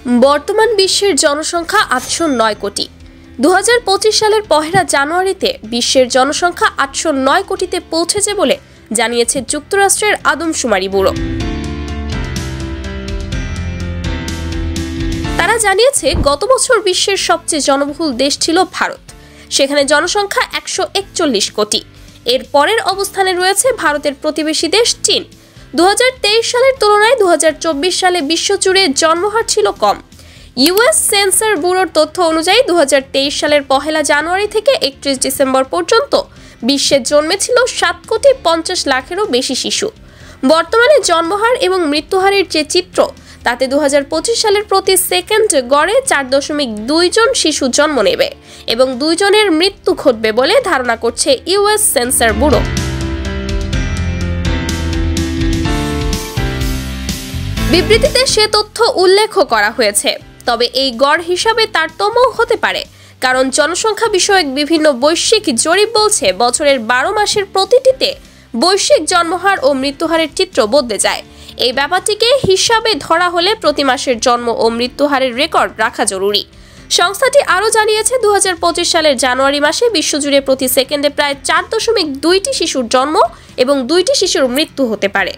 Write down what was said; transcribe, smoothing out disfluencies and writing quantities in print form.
বর্তমান বিশ্বের জনসংখ্যা 809 কোটি। 2025 সালের 1 জানুয়ারিতে বিশ্বের জনসংখ্যা 809 কোটিতে পৌঁছেছে বলে জানিয়েছে যুক্তরাষ্ট্রের আদমশুমারি ব্যুরো। তারা জানিয়েছে গত বছর বিশ্বের সবচেয়ে জনবহুল দেশ ছিল ভারত। সেখানে জনসংখ্যা 141 কোটি। এর পরের অবস্থানে রয়েছে ভারতের প্রতিবেশী দেশ চীন। 2023 সালের তুলনায় 2024 সালে বিশ্বজুড়ে জন্মহার ছিল কম। ইউএস সেন্সার ব্যুরোর তথ্য অনুযায়ী 2023 সালের 1 জানুয়ারি থেকে 31 ডিসেম্বর পর্যন্ত বিশ্বে জন্মেছিল 7,50,00,000-এরও বেশি শিশু। বর্তমানে জন্মহার এবং মৃত্যুহারের যে চিত্র, তাতে 2025 সালের প্রতি সেকেন্ডে গড়ে 4.2 জন শিশু জন্ম নেবে এবং 2 জনের মৃত্যু ঘটবে বলে ধারণা করছে ইউএস সেন্সার ব্যুরো। বিবৃতিতে সে তথ্য উল্লেখ করা হয়েছে, তবে এই গড় হিসাবে তারতম্য হতে পারে, কারণ জনসংখ্যা বিষয়ক বিভিন্ন বৈশ্বিক জরিপ বলছে বছরের 12 মাসের প্রতিটিতে বৈশ্বিক জন্মহার ও মৃত্যুহারের চিত্র বদলে যায়। এই ব্যাপারটিকে হিসাবে ধরা হলে প্রতি মাসের জন্ম ও মৃত্যুহারের রেকর্ড রাখা জরুরি। সংস্থাটি আরও জানিয়েছে 2025 সালের জানুয়ারি মাসে বিশ্বজুড়ে প্রতি সেকেন্ডে প্রায় 4.2টি শিশুর জন্ম এবং 2টি শিশুর মৃত্যু হতে পারে।